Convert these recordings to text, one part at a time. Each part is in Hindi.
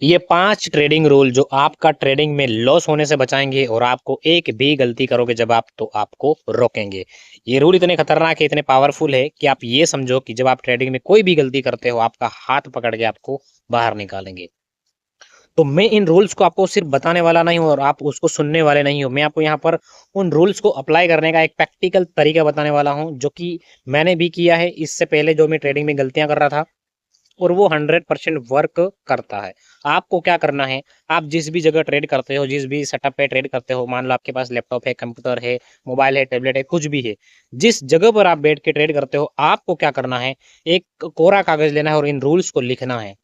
ये 5 ट्रेडिंग रूल जो आपका ट्रेडिंग में लॉस होने से बचाएँगे और आपको एक भी गलती करोगे जब आप तो आपको रोकेंगे। ये रूल इतने खतरनाक है, इतने पावरफुल है कि आप ये समझो कि जब आप ट्रेडिंग में कोई भी गलती करते हो, आपका हाथ पकड़ के आपको बाहर निकालेंगे। तो मैं इन रूल्स को आपको सिर्फ़ बताने वाला नहीं हूँ और आप उसको सुनने वाले नहीं हो। मैं आपको यहाँ पर उन रूल्स को अप्लाई करने का एक प्रैक्टिकल तरीका बताने वाला हूँ, जो कि मैंने भी किया है इससे पहले जो मैं ट्रेडिंग में गलतियाँ कर रहा था। और वो 100% वर्क करता है। आपको क्या करना है, आप जिस भी जगह ट्रेड करते हो, जिस भी सेटअप पे ट्रेड करते हो, मान लो आपके पास लैपटॉप है, कंप्यूटर है, मोबाइल है, टैबलेट है, कुछ भी है। जिस जगह पर आप बैठ के ट्रेड करते हो, आपको क्या करना है, एक कोरा कागज़ लेना है और इन रूल्स को लिखना है,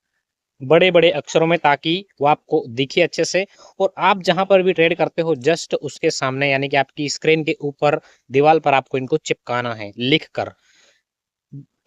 बड़े-बड़े अक्षरों में ताकि वो आपको दिखे अच्छे से और आप जहाँ पर भी ट्रेड करते हो जस्ट उसके सामने यानी कि आपकी स्क्रीन के ऊपर, दीवाल पर आपको इनको चिपकाना है, लिख कर।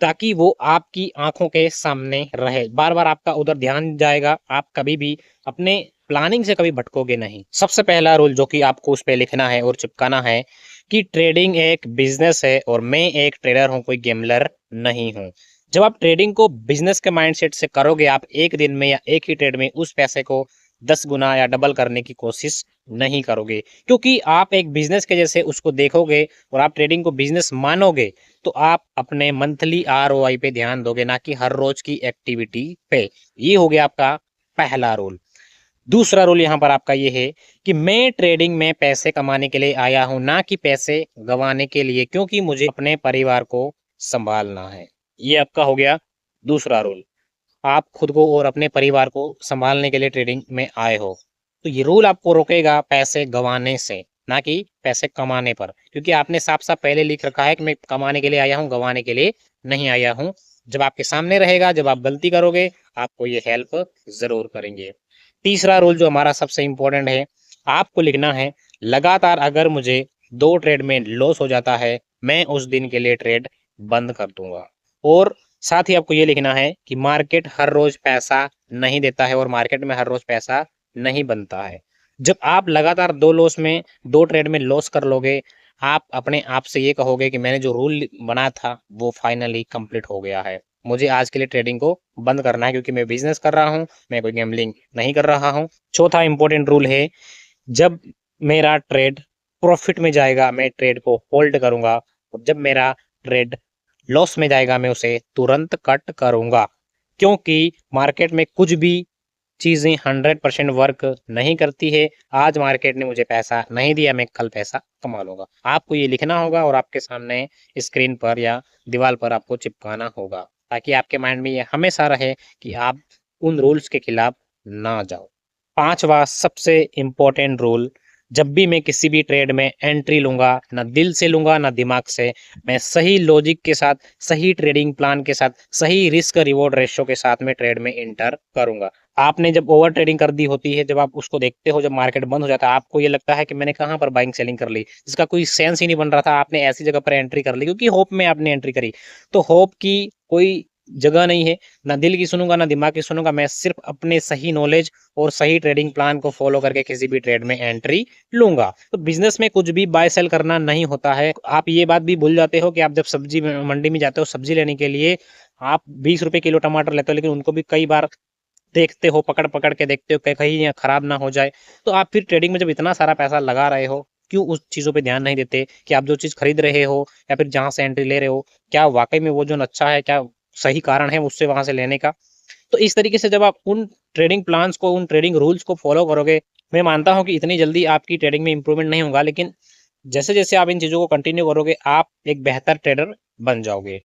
ताकि वो आपकी आँखों के सामने रहे। बार-बार आपका उधर ध्यान जाएगा, आप कभी भी अपने प्लानिंग से कभी भटकोगे नहीं। सबसे पहला रूल जो कि आपको उस पे लिखना है और चिपकाना है कि ट्रेडिंग एक बिज़नेस है और मैं एक ट्रेडर हूँ, कोई गैम्बलर नहीं हूँ। जब आप ट्रेडिंग को बिज़नेस के माइंडसेट से करोगे, आप एक दिन में या एक ही ट्रेड में उस पैसे को 10 गुना या डबल करने की कोशिश नहीं करोगे। क्योंकि आप एक बिज़नेस के जैसे उसको देखोगे और आप ट्रेडिंग को बिज़नेस मानोगे, तो आप अपने मंथली आरओआई पे ध्यान दोगे, ना कि हर रोज की एक्टिविटी पे। ये हो गया आपका पहला रूल। दूसरा रूल यहाँ पर आपका ये है कि मैं ट्रेडिंग में पैसे कमाने के लिए आया हूँ, ना कि पैसे गँवाने के लिए, क्योंकि मुझे अपने परिवार को सँभालना है। ये आपका हो गया दूसरा रूल। आप खुद को और अपने परिवार को सँभालने के लिए ट्रेडिंग में आए हो। तो ये रूल आपको रोकेगा पैसे गँवाने से, ना कि पैसे कमाने पर। क्योंकि आपने साफ-साफ पहले लिख रखा है कि मैं कमाने के लिए आया हूँ, गँवाने के लिए नहीं आया हूँ। जब आपके सामने रहेगा, जब आप गलती करोगे, आपको ये हेल्प ज़रूर करेंगे। तीसरा रूल जो हमारा सबसे इम्पोर्टेंट है, आपको लिखना है, लगातार अगर मुझे 2 ट्रेड में लॉस हो जाता है, मैं उस दिन के लिए ट्रेड बंद कर दूँगा। और साथ ही आपको ये लिखना है कि मार्केट हर रोज पैसा नहीं देता है और मार्केट में हर रोज पैसा नहीं बनता है। जब आप लगातार 2 लॉस में 2 ट्रेड में लॉस कर लोगे, आप अपने आप से ये कहोगे कि मैंने जो रूल बनाया था, वो फाइनली कंप्लीट हो गया है। मुझे आज के लिए ट्रेडिंग को बंद करना है क्योंकि मैं बिज़नेस कर रहा हूँ, मैं कोई गैम्बलिंग नहीं कर रहा हूँ। चौथा इम्पोर्टेंट रूल है, जब मेरा ट्रेड प्रॉफ़िट में जाएगा, मैं ट्रेड को होल्ड करूँगा और जब मेरा ट्रेड लॉस में जाएगा, मैं उसे तुरंत कट करूँगा। क्योंकि मार्केट में कुछ भी चीज़ें 100% वर्क नहीं करती है। आज मार्केट ने मुझे पैसा नहीं दिया, मैं कल पैसा कमा लूँगा। आपको ये लिखना होगा और आपके सामने स्क्रीन पर या दीवार पर आपको चिपकाना होगा, ताकि आपके माइंड में ये हमेशा रहे कि आप उन रूल्स के खिलाफ ना जाओ। 5वां सबसे इम्पोर्टेंट रूल, जब भी मैं किसी भी ट्रेड में एंट्री लूँगा, ना दिल से लूँगा, ना दिमाग से, मैं सही लॉजिक के साथ, सही ट्रेडिंग प्लान के साथ, सही रिस्क रिवॉर्ड रेशियो के साथ में ट्रेड में एंटर करूँगा। आपने जब ओवर ट्रेडिंग कर दी होती है, जब आप उसको देखते हो, जब मार्केट बंद हो जाता है, आपको ये लगता है कि मैंने कहाँ पर बाइंग सेलिंग कर ली, इसका कोई सेंस ही नहीं बन रहा था, आपने ऐसी जगह पर एंट्री कर ली क्योंकि होप में आपने एंट्री करी। तो होप की कोई जगह नहीं है, ना दिल की सुनूँगा, ना दिमाग की सुनूँगा, मैं सिर्फ़ अपने सही नॉलेज और सही ट्रेडिंग प्लान को फ़ॉलो करके किसी भी ट्रेड में एंट्री लूँगा। तो बिज़नेस में कुछ भी बाय सेल करना नहीं होता है। आप ये बात भी भूल जाते हो कि आप जब सब्ज़ी में मंडी में जाते हो सब्ज़ी लेने के लिए, आप ₹20 किलो टमाटर लेते हो, लेकिन उनको भी कई बार देखते हो, पकड़-पकड़ के देखते हो कि कहीं ये खराब ना हो जाए। तो आप फिर ट्रेडिंग में जब इतना सारा पैसा लगा रहे हो, क्यों उस चीज़ों पे ध्यान नहीं देते कि आप जो चीज़ खरीद रहे हो या फिर जहाँ से एंट्री ले रहे हो, क्या वाक़ई में वो जो अच्छा है, क्या सही कारण है उससे वहाँ से लेने का? तो इस तरीके से जब आप उन ट्रेडिंग प्लान्स को, उन ट्रेडिंग रूल्स को फ़ॉलो करोगे, मैं मानता हूँ कि इतनी जल्दी आपकी ट्रेडिंग में इम्प्रूवमेंट नहीं होगा, लेकिन जैसे-जैसे आप इन चीज़ों को कंटिन्यू करोगे, आप एक बेहतर ट्रेडर बन जाओगे।